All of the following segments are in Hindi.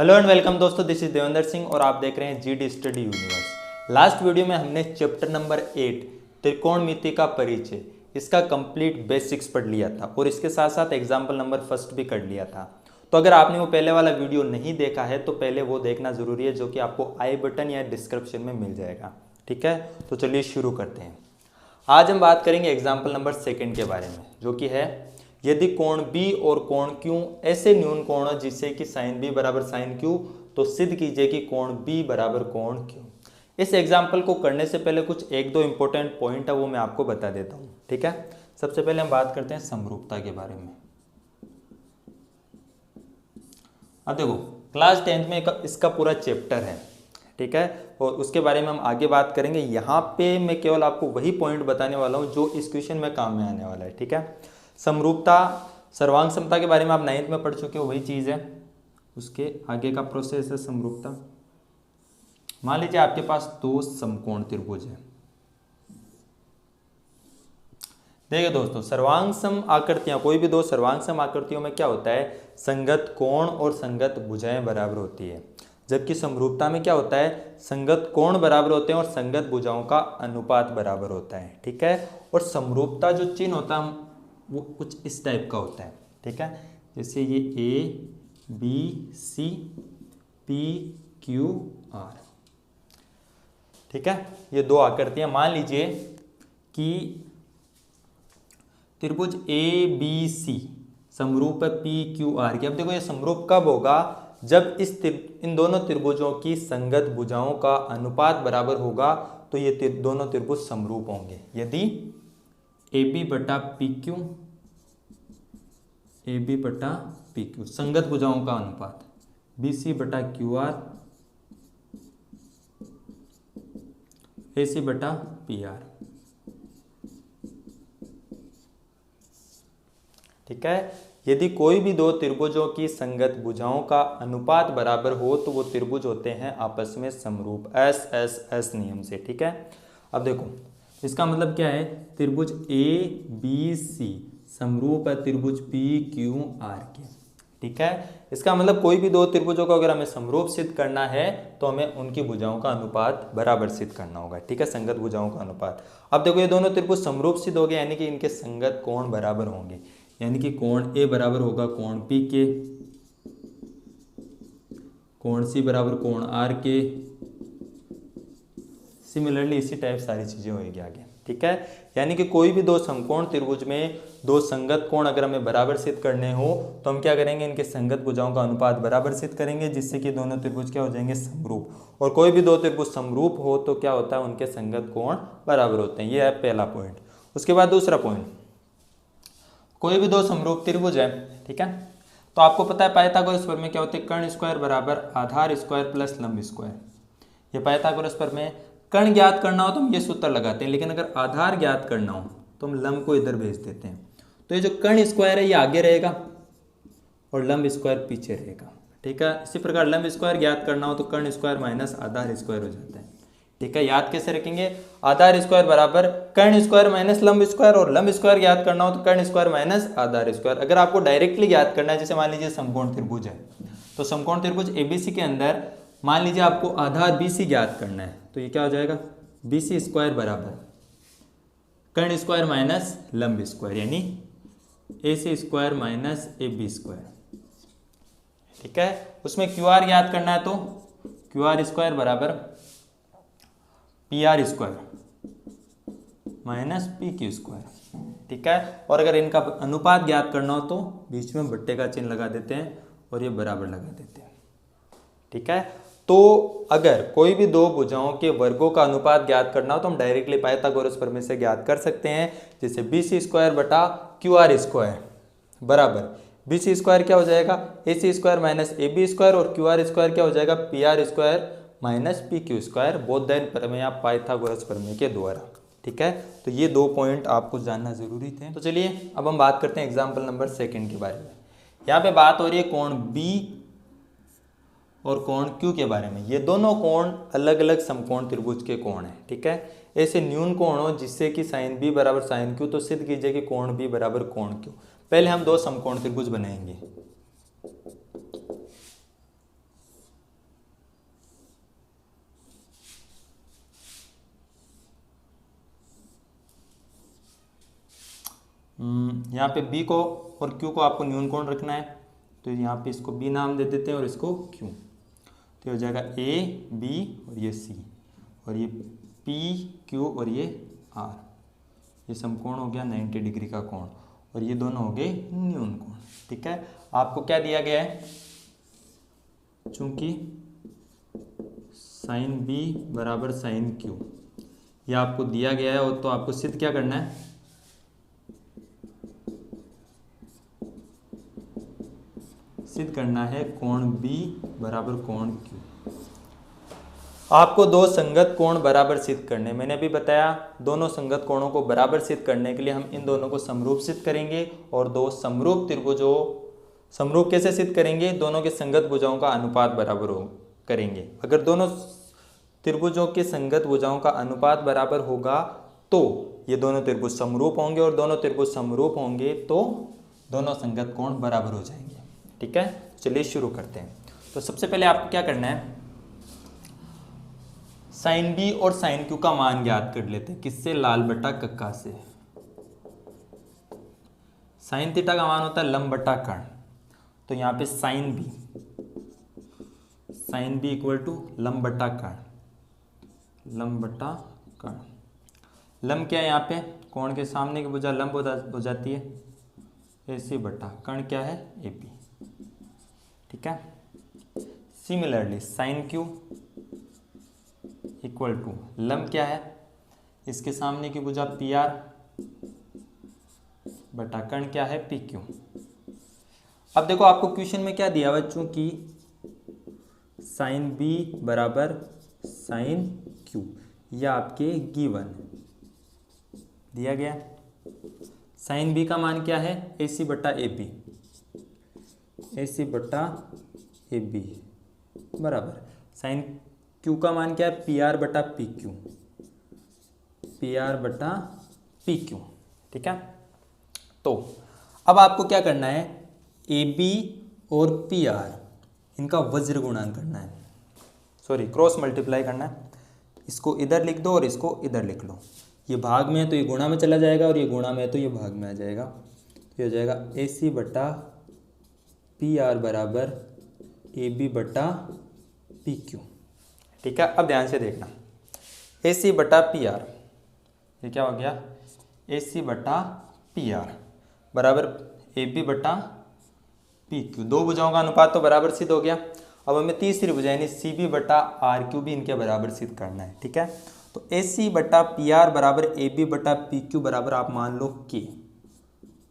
हेलो एंड वेलकम दोस्तों, दिस इज देवेंद्र सिंह और आप देख रहे हैं GD study universe. Last video में हमने चैप्टर नंबर 8 त्रिकोणमिति का परिचय इसका कंप्लीट बेसिक्स पढ़ लिया था और इसके साथ साथ एग्जाम्पल नंबर फर्स्ट भी कर लिया था। तो अगर आपने वो पहले वाला वीडियो नहीं देखा है तो पहले वो देखना जरूरी है, जो कि आपको आई बटन या डिस्क्रिप्शन में मिल जाएगा। ठीक है, तो चलिए शुरू करते हैं। आज हम बात करेंगे एग्जाम्पल नंबर सेकेंड के बारे में, जो कि है यदि कोण B और कोण Q ऐसे न्यून कोण हो जिससे कि साइन B बराबर साइन Q, तो सिद्ध कीजिए कि कोण B बराबर कोण Q। इस एग्जाम्पल को करने से पहले कुछ एक दो इंपॉर्टेंट पॉइंट है वो मैं आपको बता देता हूँ। ठीक है, सबसे पहले हम बात करते हैं समरूपता के बारे में। अब देखो, क्लास 10th में इसका पूरा चैप्टर है, ठीक है, और उसके बारे में हम आगे बात करेंगे। यहाँ पे मैं केवल आपको वही पॉइंट बताने वाला हूँ जो इस क्वेश्चन में काम में आने वाला है। ठीक है, समरूपता सर्वांग समता के बारे में आप 9th में पढ़ चुके हो, वही चीज़ है, उसके आगे का प्रोसेस है समरूपता। मान लीजिए आपके पास दो समकोण त्रिभुज है। देखिए दोस्तों, सर्वांग सम आकृतियां, कोई भी दो सर्वांग सम आकृतियों में क्या होता है, संगत कोण और संगत भुजाएं बराबर होती है। जबकि समरूपता में क्या होता है, संगत कोण बराबर होते हैं और संगत भुजाओं का अनुपात बराबर होता है। ठीक है, और समरूपता जो चिन्ह होता है वो कुछ इस टाइप का होता है। ठीक है, जैसे ये ABC PQR। ठीक है, ये दो आकृतियां, मान लीजिए कि त्रिभुज ABC समरूप है PQR की। अब देखो, ये समरूप कब होगा, जब इन दोनों त्रिभुजों की संगत भुजाओं का अनुपात बराबर होगा तो ये दोनों त्रिभुज समरूप होंगे। यदि AB बटा PQ संगत भुजाओं का अनुपात, BC बटा QR AC बटा PR। ठीक है, यदि कोई भी दो त्रिभुजों की संगत भुजाओं का अनुपात बराबर हो तो वो त्रिभुज होते हैं आपस में समरूप, SSS नियम से। ठीक है, अब देखो इसका मतलब क्या है, त्रिभुज ABC समरूप है त्रिभुज PQR के। ठीक है, इसका मतलब कोई भी दो त्रिभुजों को अगर हमें समरूप सिद्ध करना है तो हमें उनकी भुजाओं का अनुपात बराबर सिद्ध करना होगा। ठीक है, संगत भुजाओं का अनुपात। अब देखो, ये दोनों त्रिभुज समरूप सिद्ध हो गए, यानी कि इनके संगत कोण बराबर होंगे, यानी कि कोण A बराबर होगा कोण P के, कोण C बराबर कोण R के। सिमिलरली इसी टाइप सारी चीजें होगी आगे। ठीक है, यानी कि कोई भी दो समकोण त्रिभुज में दो संगत कोण अगर हमें बराबर सिद्ध करने हो तो हम क्या करेंगे, इनके संगत भुजाओं का अनुपात बराबर सिद्ध करेंगे, जिससे कि दोनों त्रिभुज क्या हो जाएंगे, समरूप। और कोई भी दो त्रिभुज समरूप हो तो क्या होता है, उनके संगत कोण बराबर होते हैं। ये है पहला पॉइंट। उसके बाद दूसरा पॉइंट, कोई भी दो समरूप त्रिभुज है। ठीक है, तो आपको पता है पाइथागोरस प्रमेय क्या होते हैं, कर्ण स्क्वायर बराबर आधार स्क्वायर प्लस लंब स्क्वायर। ये पाइथागोरस प्रमेय, कर्ण ज्ञात करना हो तो हम ये सूत्र लगाते हैं, लेकिन अगर आधार ज्ञात करना हो तो हम लंब को इधर भेज देते हैं। तो ये जो कर्ण स्क्वायर है ये आगे रहेगा और लंब स्क्वायर पीछे रहेगा। ठीक है, इसी प्रकार लंब स्क्वायर ज्ञात करना हो तो कर्ण स्क्वायर माइनस आधार स्क्वायर हो जाता है। ठीक है, याद कैसे रखेंगे, आधार स्क्वायर बराबर कर्ण स्क्वायर माइनस लंब स्क्वायर, और लंब स्क्वायर ज्ञात करना हो तो कर्ण स्क्वायर माइनस आधार स्क्वायर। अगर आपको डायरेक्टली ज्ञात करना है, जैसे मान लीजिए समकोण त्रिभुज है, तो समकोण त्रिभुज ABC के अंदर मान लीजिए आपको आधार BC ज्ञात करना है, तो ये क्या हो जाएगा, BC स्क्वायर बराबर कर्ण स्क्वायर माइनस लंब स्क्वायर, यानी AC square minus AB square. ठीक है, उसमें QR याद करना है तो QR स्क्वायर बराबर PR square minus PQ square. ठीक है, और अगर इनका अनुपात ज्ञात करना हो तो बीच में बट्टे का चिन्ह लगा देते हैं और ये बराबर लगा देते हैं। ठीक है, तो अगर कोई भी दो भुजाओं के वर्गों का अनुपात ज्ञात करना हो तो हम डायरेक्टली पाइथागोरस प्रमेय से ज्ञात कर सकते हैं, जैसे BC स्क्वायर बटा QR स्क्वायर बराबर BC स्क्वायर क्या हो जाएगा, AC square minus AB square, और QR स्क्वायर क्या हो जाएगा, PR square minus PQ square, Baudhayana प्रमेय पाइथागोरस प्रमेय के द्वारा। ठीक है, तो ये दो पॉइंट आपको जानना जरूरी थे। तो चलिए अब हम बात करते हैं एग्जाम्पल नंबर सेकेंड के बारे में। यहाँ पे बात हो रही है कोण B और कोण Q के बारे में। ये दोनों कोण अलग अलग समकोण त्रिभुज के कोण हैं। ठीक है, ऐसे न्यून कोण हो जिससे कि साइन B बराबर साइन Q, तो सिद्ध कीजिए कि कोण B बराबर कोण Q। पहले हम दो समकोण त्रिभुज बनाएंगे। यहाँ पे बी को और क्यू को आपको न्यून कोण रखना है, तो यहाँ पे इसको बी नाम दे देते हैं और इसको क्यू। तो ये हो जाएगा ए बी और ये सी, और ये पी क्यू और ये आर। ये समकोण हो गया 90 डिग्री का कोण, और ये दोनों हो गए न्यून कोण। ठीक है, आपको क्या दिया गया है, चूंकि साइन बी बराबर साइन क्यू ये आपको दिया गया है, और तो आपको सिद्ध क्या करना है, सिद्ध करना है कोण बी बराबर कोण क्यू। आपको दो संगत कोण बराबर सिद्ध करने, मैंने अभी बताया दोनों संगत कोणों को बराबर सिद्ध करने के लिए हम इन दोनों को समरूप सिद्ध करेंगे, और दो समरूप त्रिभुजों, समरूप कैसे सिद्ध करेंगे, दोनों के संगत भुजाओं का अनुपात बराबर हो करेंगे। अगर दोनों त्रिभुजों के संगत भुजाओं का अनुपात बराबर होगा तो ये दोनों त्रिभुज समरूप होंगे, और दोनों त्रिभुज समरूप होंगे तो दोनों संगत कोण बराबर हो जाएंगे। ठीक है, चलिए शुरू करते हैं। तो सबसे पहले आपको क्या करना है, साइन बी और साइन क्यू का मान ज्ञात कर लेते हैं। किससे, लाल बटा कक्का से। साइन थीटा का मान होता है लंब बटा कर्ण, तो यहाँ पे साइन बी इक्वल टू लंब बटा कर्ण, लंब बटा कर्ण। लंब क्या है, यहाँ पे कोण के सामने की भुजा लंब हो जाती है AC बटा कर्ण क्या है AB। ठीक है, similarly sine Q equal to लंब क्या है, इसके सामने की भुजा PR बटा कर्ण क्या है PQ। अब देखो आपको क्वेश्चन में क्या दिया बच्चों की, साइन B बराबर साइन Q, यह आपके गिवन दिया गया। साइन B का मान क्या है, AC बटा AB, AC बटा AB बराबर साइन Q का मान क्या है, PR बटा PQ, PR बटा PQ। ठीक है, तो अब आपको क्या करना है, AB और PR इनका वज्र गुणन करना है, सॉरी क्रॉस मल्टीप्लाई करना है। इसको इधर लिख दो और इसको इधर लिख लो। ये भाग में है तो ये गुणा में चला जाएगा, और ये गुणा में है तो ये भाग में आ जाएगा। तो ये हो जाएगा AC बटा PR बराबर AB बटा PQ। ठीक है, अब ध्यान से देखना, AC बटा PR, ये क्या हो गया, AC बटा PR बराबर AB बटा PQ। दो भुजाओं का अनुपात तो बराबर सिद्ध हो गया। अब हमें तीसरी भुजा यानी CB बटा RQ भी इनके बराबर सिद्ध करना है। ठीक है, तो AC बटा PR बराबर AB बटा PQ बराबर आप मान लो K,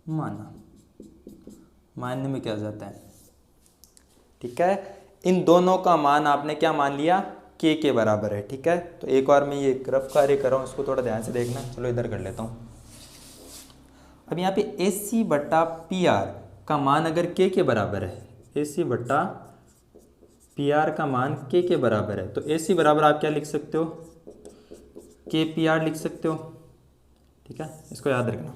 माना, मानने में क्या हो जाता है। ठीक है, इन दोनों का मान आपने क्या मान लिया, K के बराबर है। ठीक है, तो एक बार मैं ये रफ कार्य कर रहा हूँ, इसको थोड़ा ध्यान से देखना। चलो इधर कर लेता हूँ। अब यहाँ पे AC बटा PR का मान अगर K के बराबर है, AC बटा PR का मान K के बराबर है, तो AC बराबर आप क्या लिख सकते हो, KPR लिख सकते हो। ठीक है, इसको याद रखना,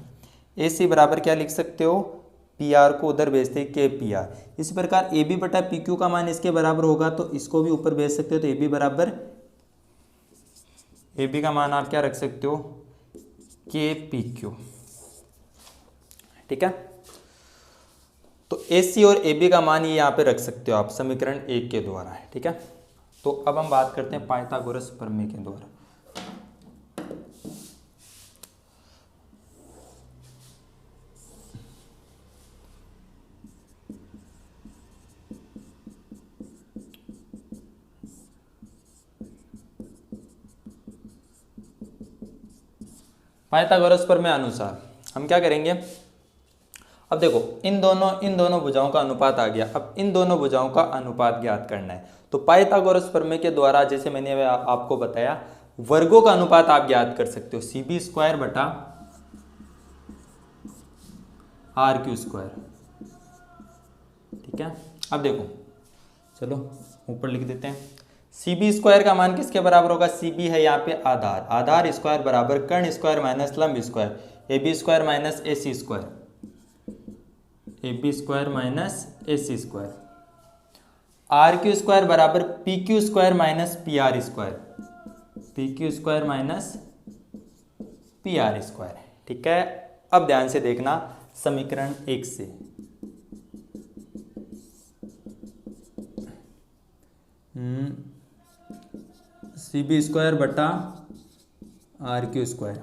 AC बराबर क्या लिख सकते हो, PR को उधर भेजते हैं KPR। इसी प्रकार AB बटा PQ का मान इसके बराबर होगा तो इसको भी ऊपर भेज सकते हो, तो AB बराबर, AB का मान आप क्या रख सकते हो, KPQ। ठीक है, तो AC और AB का मान ये यहाँ पे रख सकते हो आप समीकरण 1 के द्वारा है। ठीक है, तो अब हम बात करते हैं पाइथागोरस प्रमेय के द्वारा। पाइथागोरस प्रमेय अनुसार हम क्या करेंगे, अब देखो इन दोनों भुजाओं का अनुपात आ गया। अब इन दोनों भुजाओं का अनुपात ज्ञात करना है, तो पाइथागोरस प्रमेय के द्वारा जैसे मैंने आपको बताया वर्गों का अनुपात आप ज्ञात कर सकते हो, CB स्क्वायर बटा RQ स्क्वायर। ठीक है, अब देखो चलो ऊपर लिख देते हैं, CB स्क्वायर का मान किसके बराबर होगा, CB है यहाँ पे आधार, आधार स्क्वायर बराबर कर्ण स्क्वायर माइनस लंब square, AB square minus AC square, AB square minus AC square. RQ square बराबर PQ square minus PR square, PQ square minus PR square. ठीक है, अब ध्यान से देखना समीकरण 1 से CB स्क्वायर बटा RQ स्क्वायर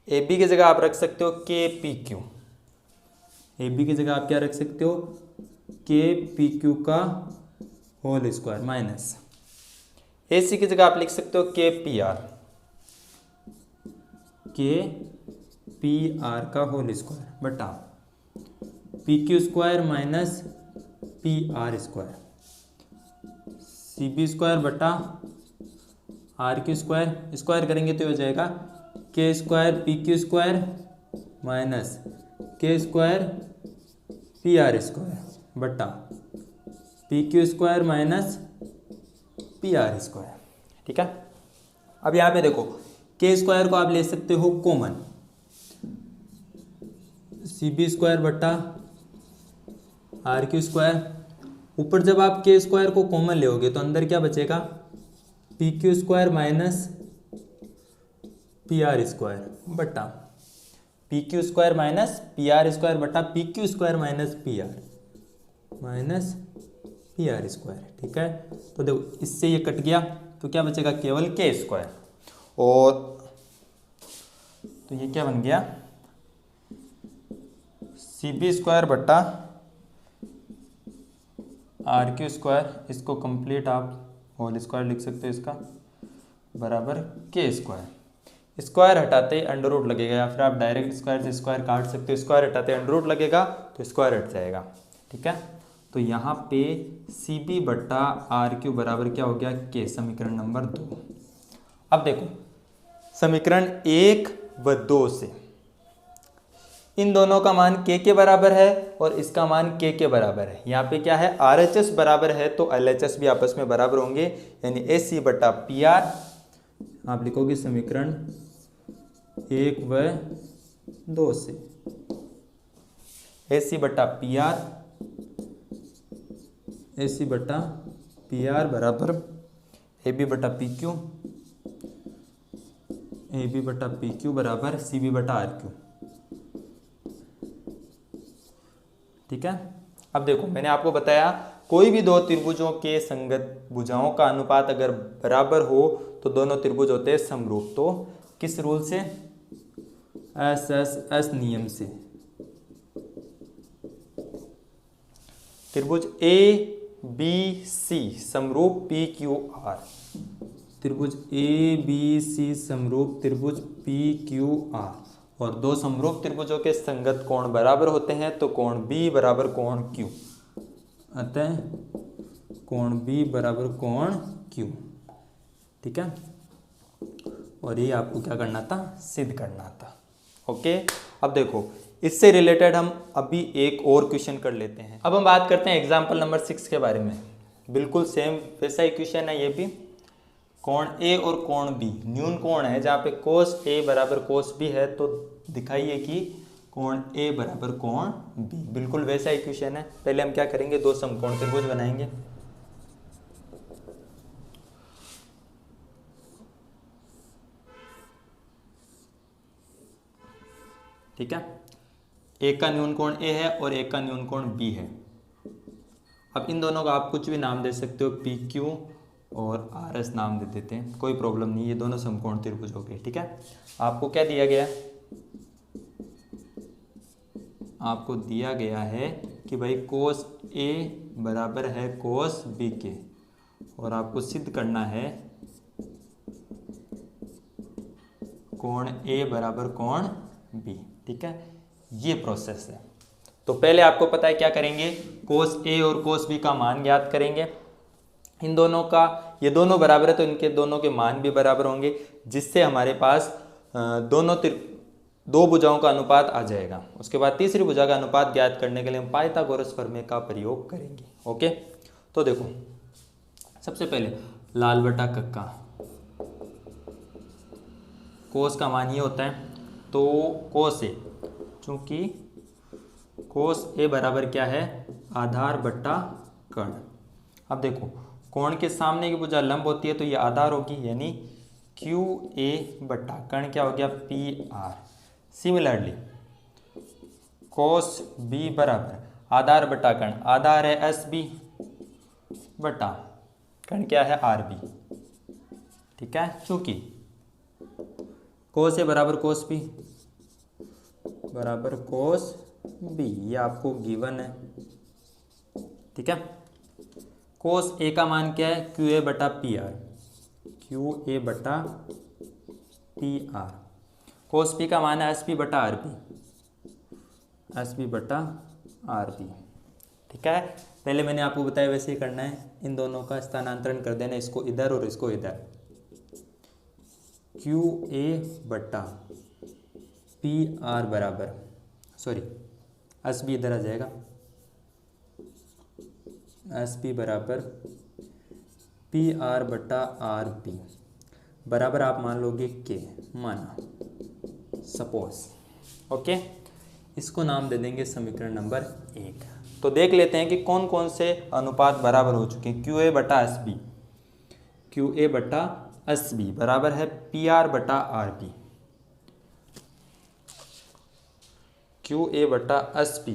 AB की जगह आप रख सकते हो KPQ। AB की जगह आप क्या रख सकते हो KPQ का होल स्क्वायर माइनस AC की जगह आप लिख सकते हो KPR का होल स्क्वायर बटा PQ square minus PR square CB square बटा RQ स्क्वायर, स्क्वायर करेंगे तो हो जाएगा K square PQ square minus K square PR square बटा PQ square minus PR square. ठीक है, अब यहाँ पे देखो K स्क्वायर को आप ले सकते हो कॉमन, CB स्क्वायर बटा RQ स्क्वायर, ऊपर जब आप K स्क्वायर को कॉमन लेओगे तो अंदर क्या बचेगा PQ square minus PR square बटा PQ square minus PR square बटा PQ square minus PR square. ठीक है, तो देखो इससे ये कट गया तो क्या बचेगा केवल K स्क्वायर, और तो ये क्या बन गया CB स्क्वायर बटा RQ स्क्वायर, इसको कंप्लीट आप होल स्क्वायर लिख सकते हो इसका बराबर K स्क्वायर। स्क्वायर हटाते ही अंडर रूट लगेगा, या फिर आप डायरेक्ट स्क्वायर से स्क्वायर काट सकते हो, स्क्वायर हटाते अंडर रूट लगेगा तो स्क्वायर हट जाएगा। ठीक है, तो यहाँ पे CB बटा RQ बराबर क्या हो गया K, समीकरण नंबर 2। अब देखो समीकरण 1 व 2 से इन दोनों का मान K के बराबर है और इसका मान K के बराबर है। यहाँ पे क्या है RHS बराबर है तो LHS भी आपस में बराबर होंगे, यानी AC बटा PR आप लिखोगे समीकरण 1 व 2 से AC बटा PR बराबर AB बटा PQ बराबर CB बटा RQ। ठीक है, अब देखो मैंने आपको बताया कोई भी दो त्रिभुजों के संगत भुजाओं का अनुपात अगर बराबर हो तो दोनों त्रिभुज होते हैं समरूप। तो किस रूल से, SSS नियम से। त्रिभुज ABC समरूप PQR, त्रिभुज ABC समरूप त्रिभुज PQR, और दो समरूप त्रिभुजों के संगत कोण बराबर होते हैं तो कोण B बराबर कोण Q, अतः कोण B बराबर कोण Q। ठीक है, और ये आपको क्या करना था, सिद्ध करना था। ओके, अब देखो इससे रिलेटेड हम अभी एक और क्वेश्चन कर लेते हैं। अब हम बात करते हैं एग्जाम्पल नंबर 6 के बारे में। बिल्कुल सेम वैसा ही क्वेश्चन है, ये भी कोण A और कोण B न्यून कोण है, जहाँ पे cos A बराबर cos B है तो दिखाइए कि कोण A बराबर कोण B। बिल्कुल वैसा ही क्वेश्चन है। पहले हम क्या करेंगे, दो समकोण त्रिभुज बनाएंगे। ठीक है, एक का न्यून कोण A है और एक का न्यून कोण B है। अब इन दोनों का आप कुछ भी नाम दे सकते हो, PQ और RS नाम दे देते हैं, कोई प्रॉब्लम नहीं, ये दोनों समकोण त्रिभुज हो गए। ठीक है, आपको क्या दिया गया है, आपको दिया गया है कि भाई cos A बराबर है cos B के, और आपको सिद्ध करना है कोण A बराबर कोण B। ठीक है, ये प्रोसेस है। तो पहले आपको पता है क्या करेंगे, cos A और cos B का मान ज्ञात करेंगे। इन दोनों का, ये दोनों बराबर है तो इनके दोनों के मान भी बराबर होंगे, जिससे हमारे पास दो भुजाओं का अनुपात आ जाएगा। उसके बाद तीसरी भुजा का अनुपात ज्ञात करने के लिए हम पाइथागोरस प्रमेय का प्रयोग करेंगे। ओके, तो देखो सबसे पहले लाल बटा कक्का, कोस का मान ये होता है तो कोस ए, चूंकि कोस ए बराबर क्या है, आधार बटा कर्ण। अब देखो कोण के सामने की भुजा लंब होती है तो ये आधार होगी, यानी क्यू ए बटा कर्ण क्या हो गया P R. Similarly cos B बराबर आधार बटा कर्ण, आधार है एस बी बटा कर्ण क्या है आर बी। ठीक है, चूंकि कोस ए बराबर कोस बी बराबर कोस बी, ये आपको गिवन है। ठीक है, कोस ए का मान क्या है क्यू ए बटा पी आर, क्यू ए बटा पी आर। कोस बी का मान है एस बी बटा आर बी, एस बी बटा आर बी। ठीक है, पहले मैंने आपको बताया वैसे ही करना है, इन दोनों का स्थानांतरण कर देना, इसको इधर और इसको इधर। क्यू ए बटा पी आर बराबर, सॉरी एस बी इधर आ जाएगा, एस बी बराबर पी आर बटा आर बी बराबर आप मान लोगे के, माना सपोज। ओके, इसको नाम दे देंगे समीकरण नंबर 1। तो देख लेते हैं कि कौन कौन से अनुपात बराबर हो चुके हैं। क्यू ए बटा एस बी, क्यू ए बटा एस बी बराबर है पी आर बटा आर बी। क्यू ए बटा एस बी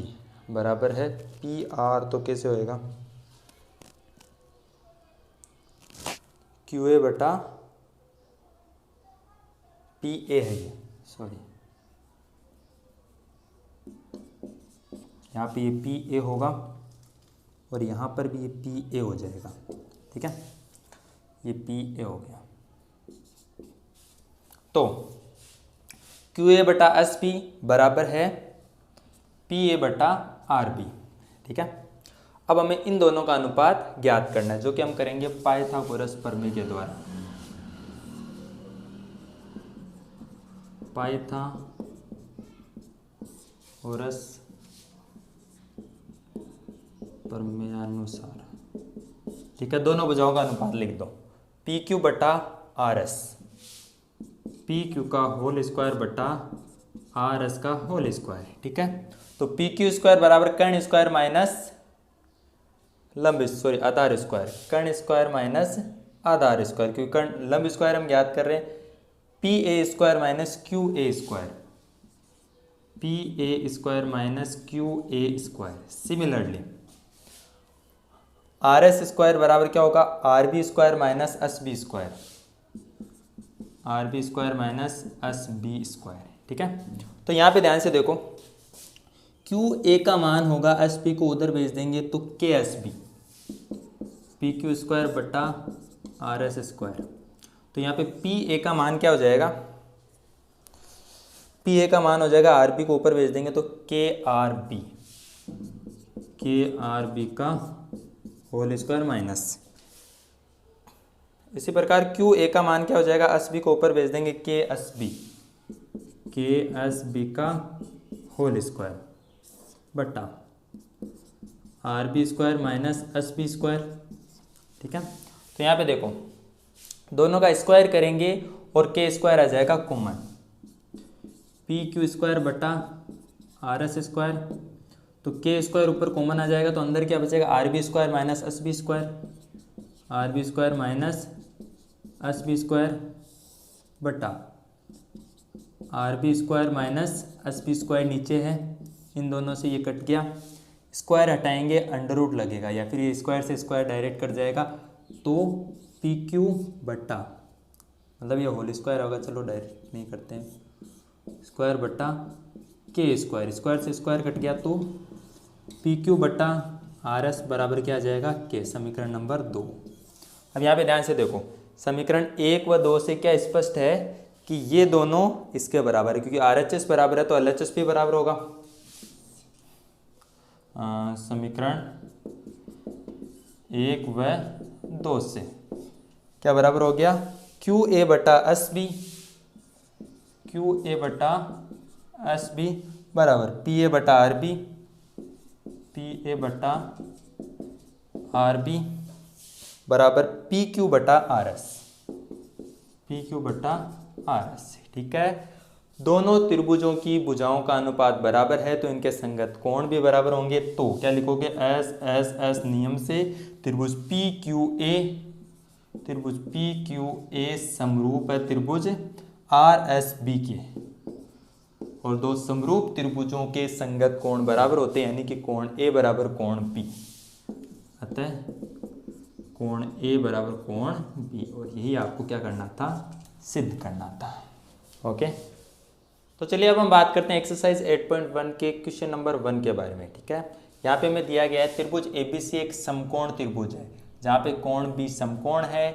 बराबर है पी आर, तो कैसे होएगा क्यू ए बटा पी ए है ये, सॉरी यहाँ पे ये पी ए होगा और यहाँ पर भी ये पी ए हो जाएगा। ठीक है, ये पी ए हो गया। तो क्यू ए बटा एस बी बराबर है पी ए बटा आर बी। ठीक है, अब हमें इन दोनों का अनुपात ज्ञात करना है, जो कि हम करेंगे पाइथागोरस प्रमेय के द्वारा। पाइथागोरस प्रमेयानुसार। ठीक है, दोनों भुजाओं का अनुपात लिख दो, पी क्यू बटा आर एस, पी क्यू का होल स्क्वायर बटा आर एस का होल स्क्वायर। ठीक है, तो पी क्यू स्क्वायर बराबर कर्ण स्क्वायर माइनस लंब, सॉरी आधार स्क्वायर, कर्ण स्क्वायर माइनस आधार स्क्वायर, क्योंकि कर्ण लंब स्क्वायर हम ज्ञात कर रहे हैं, P A square minus Q A square, P A square minus Q A square. Similarly R S square बराबर क्या होगा R B square minus S B square, R B square minus S B square. ठीक है, तो यहाँ पे ध्यान से देखो, क्यू ए का मान होगा एस पी को उधर भेज देंगे तो K S B, P Q square बटा आर एस स्क्वायर। तो यहाँ पे पी ए का मान क्या हो जाएगा, पी ए का मान हो जाएगा आर बी को ऊपर भेज देंगे तो के आर बी, के आर बी का होल स्क्वायर माइनस। इसी प्रकार क्यू ए का मान क्या हो जाएगा, एस बी को ऊपर भेज देंगे K S B, K S B का होल स्क्वायर बटा R B square minus S B square. ठीक है, तो यहाँ पे देखो दोनों का स्क्वायर करेंगे और के स्क्वायर आ जाएगा कॉमन, पी क्यू स्क्वायर बटा आर एस स्क्वायर, तो के स्क्वायर ऊपर कॉमन आ जाएगा तो अंदर क्या बचेगा R B square minus S B square, R B square minus S B square बटा R B square minus S B square नीचे है, इन दोनों से ये कट गया, स्क्वायर हटाएंगे अंडर रूट लगेगा या फिर ये स्क्वायर से स्क्वायर डायरेक्ट कट जाएगा, तो पी क्यू बटा मतलब ये होल स्क्वायर होगा, चलो डायरेक्ट नहीं करते हैं, स्क्वायर बटा के स्क्वायर, स्क्वायर से स्क्वायर कट गया तो पी क्यू बटा आर एस बराबर क्या आ जाएगा के, समीकरण नंबर 2। अब यहाँ पे ध्यान से देखो, समीकरण 1 व 2 से क्या स्पष्ट है कि ये दोनों इसके बराबर है, क्योंकि आर एच एस बराबर है तो एल एच एस भी बराबर होगा। समीकरण 1 व 2 से क्या बराबर हो गया, क्यू ए बटा एस बी, क्यू ए बटा एस बी बराबर पी ए बटा आर बी, पी ए बटा आर बी बराबर पी क्यू बटा आर एस, पी क्यू बटा आर एस। ठीक है, दोनों त्रिभुजों की भुजाओं का अनुपात बराबर है तो इनके संगत कोण भी बराबर होंगे, तो क्या लिखोगे एस एस एस नियम से त्रिभुज पी क्यू ए त्रिभुज पी क्यू ए समरूप है त्रिभुज आर एस बी के, और दो समरूप त्रिभुजों के संगत कोण बराबर होते हैं, यानी कि कोण ए बराबर कोण बी। अतः कोण ए बराबर कोण बी, और यही आपको क्या करना था, सिद्ध करना था। ओके, तो चलिए अब हम बात करते हैं एक्सरसाइज 8.1 के क्वेश्चन नंबर 1 के बारे में। ठीक है, यहाँ पे हमें दिया गया है त्रिभुज एबीसी एक समकोण त्रिभुज है, जहाँ पे कोण बी समकोण है,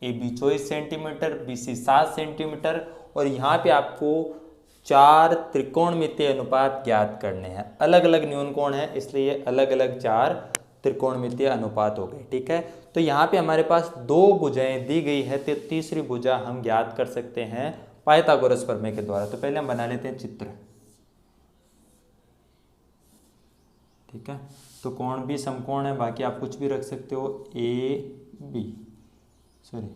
A B 24 centimetre, B C 7 centimetre, और यहाँ पे आपको 4 त्रिकोणमितीय अनुपात ज्ञात करने हैं। अलग अलग न्यून कोण है, इसलिए अलग अलग 4 त्रिकोणमितीय अनुपात हो गए। ठीक है, तो यहाँ पे हमारे पास 2 भुजाएं दी गई है, तो तीसरी भुजा हम ज्ञात कर सकते हैं पाइथागोरस प्रमेय के द्वारा। तो पहले हम बना लेते हैं चित्र। ठीक है, तो कोण भी समकोण है, बाकी आप कुछ भी रख सकते हो, ए बी, सॉरी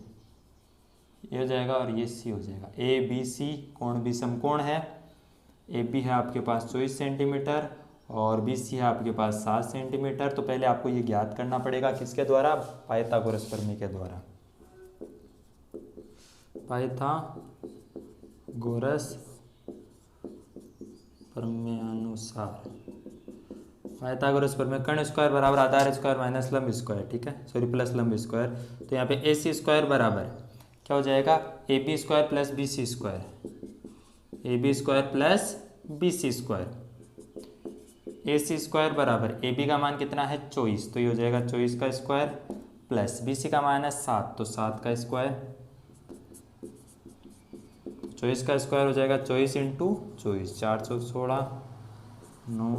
ये हो जाएगा और ये सी हो जाएगा, ए बी सी, कोण भी समकोण है। ए बी है आपके पास 24 सेंटीमीटर और बी सी है आपके पास 7 सेंटीमीटर। तो पहले आपको ये ज्ञात करना पड़ेगा, किसके द्वारा, पाइथागोरस प्रमेय के द्वारा। पाइथागोरस प्रमेयानुसार, पाइथागोरस प्रमेय कर्ण स्क्वायर बराबर आधार स्क्वायर माइनस लंब स्क्वायर, ठीक है, सॉरी प्लस लंब स्क्वायर। तो यहाँ पे ए सी स्क्वायर बराबर क्या हो जाएगा, A B square plus B C square, A B square plus B C square. A C square बराबर ए बी का मान कितना है 24, तो ये हो जाएगा 24 का स्क्वायर, प्लस बी सी का मान है 7, तो 7 का स्क्वायर, 24 का स्क्वायर हो जाएगा 24 इंटू 24, 4 चौक 16, 9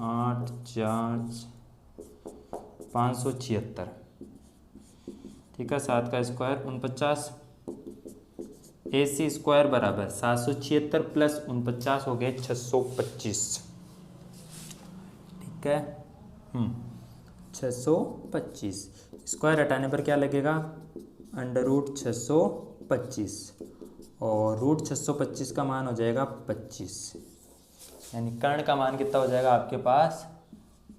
8 4 576। ठीक है, 7 का स्क्वायर 49। ए सी स्क्वायर बराबर 776 प्लस 49 हो गए 625। ठीक है, 625, स्क्वायर हटाने पर क्या लगेगा, अंडर रूट 625, और रूट 625 का मान हो जाएगा 25, यानी कर्ण का मान कितना हो जाएगा आपके पास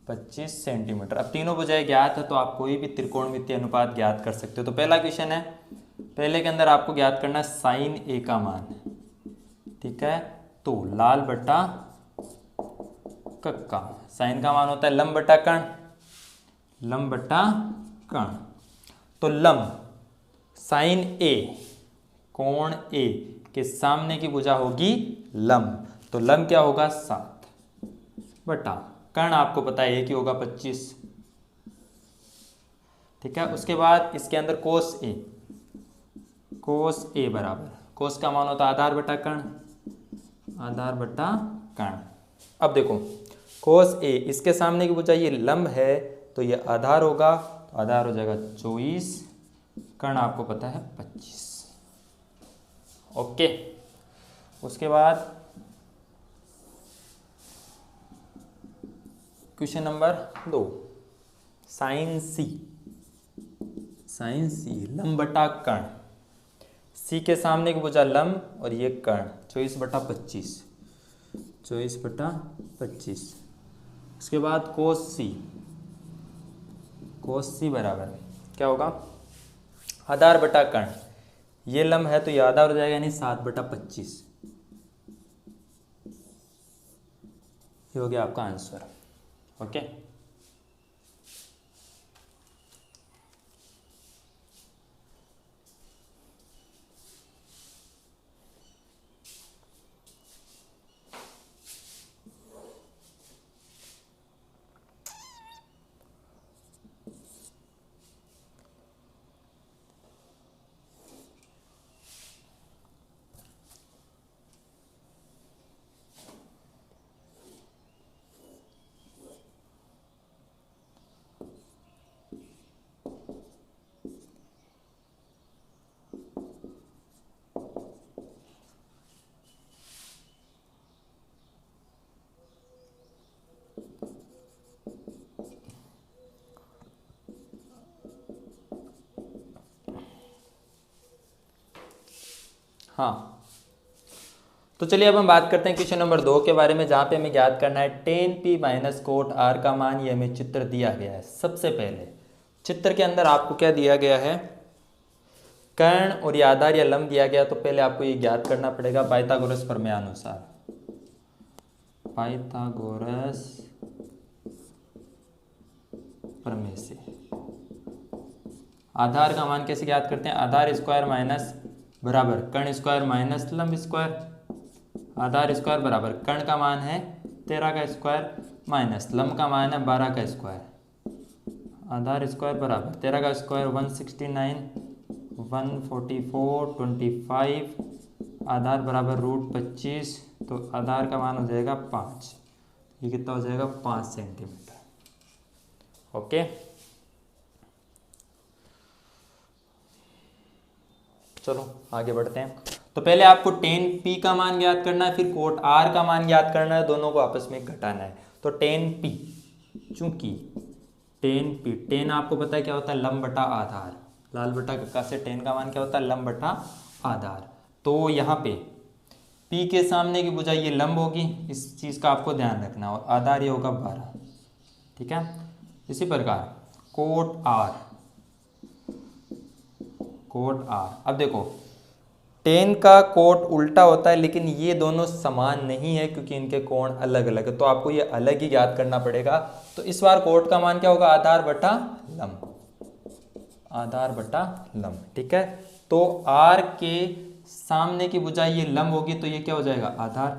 25 सेंटीमीटर। अब तीनों भुजाएं ज्ञात है, तो आप कोई भी त्रिकोणमितीय अनुपात ज्ञात कर सकते हो। तो पहला क्वेश्चन है, पहले के अंदर आपको ज्ञात करना है साइन ए का मान। ठीक है, तो लाल बटा कक्का, साइन का मान होता है लंब बटा कर्ण, लंब बटा कर्ण। तो लंब साइन ए, कोण ए के सामने की भुजा होगी लंब, तो लंब क्या होगा 7 बटा कर्ण आपको पता है कि होगा 25। ठीक है, उसके बाद इसके अंदर कोस ए, कोस ए बराबर, कोस का मान होता है आधार बटा कर्ण, आधार बटा कर्ण। अब देखो कोस ए, इसके सामने की भुजा ये लंब है, तो ये आधार होगा, तो आधार हो जाएगा 24, कर्ण आपको पता है 25। ओके, उसके बाद क्वेश्चन नंबर 2, साइन सी, साइन सी लंब बटा कर्ण, सी के सामने की भुजा लंब और ये कर्ण, 24 बटा 25, 24 बटा 25। उसके बाद कोस सी, कोस सी बराबर क्या होगा, आधार बटा कर्ण, ये लंब है तो ये आधार हो जाएगा, यानी 7 बटा 25। ये हो गया आपका आंसर। ओके, हाँ, तो चलिए अब हम बात करते हैं क्वेश्चन नंबर 2 के बारे में, जहाँ पे हमें ज्ञात करना है tan P minus cot R का मान। ये हमें चित्र दिया गया है। सबसे पहले चित्र के अंदर आपको क्या दिया गया है, कर्ण और ये आधार या लंब दिया गया तो पहले आपको ये ज्ञात करना पड़ेगा पाइथागोरस प्रमेय अनुसार। पाइथागोरस प्रमेय से आधार का मान कैसे ज्ञात करते हैं? आधार स्क्वायर माइनस बराबर कर्ण स्क्वायर माइनस लंब स्क्वायर। आधार स्क्वायर बराबर कर्ण का मान है 13 का स्क्वायर माइनस लंब का मान है 12 का स्क्वायर। आधार स्क्वायर बराबर 13 का स्क्वायर 169, 144, 25, आधार बराबर √25, तो आधार का मान हो जाएगा 5। ये कितना हो जाएगा? 5 सेंटीमीटर। ओके, चलो आगे बढ़ते हैं। तो पहले आपको tan p का मान ज्ञात करना है, फिर कोट r का मान ज्ञात करना है, दोनों को आपस में घटाना है। तो tan p, चूंकि tan p, tan आपको पता है क्या होता है? लंब बटा आधार। लाल बटा कक्का से tan का मान क्या होता है? लंब बटा आधार। तो यहाँ पे p के सामने की भुजा ये लंब होगी, इस चीज़ का आपको ध्यान रखना, और आधार ये होगा 12। ठीक है, इसी प्रकार कोट r, कोट r। अब देखो tan का कोट उल्टा होता है, लेकिन ये दोनों समान नहीं है क्योंकि इनके कोण अलग अलग है, तो आपको ये अलग ही ज्ञात करना पड़ेगा। तो इस बार कोट का मान क्या होगा? आधार बटा लंब, आधार बटा लंब। ठीक है, तो r के सामने की भुजा ये लंब होगी, तो ये क्या हो जाएगा? आधार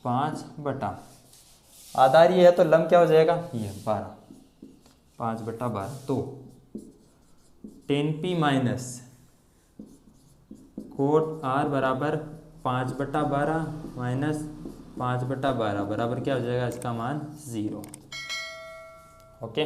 5 बटा आधार ये है, तो लंब क्या हो जाएगा? ये 12, 5 बटा 12। तो tan p minus cot r बराबर 5 बटा 12 माइनस 5 बटा 12 बराबर क्या हो जाएगा? इसका मान 0। ओके।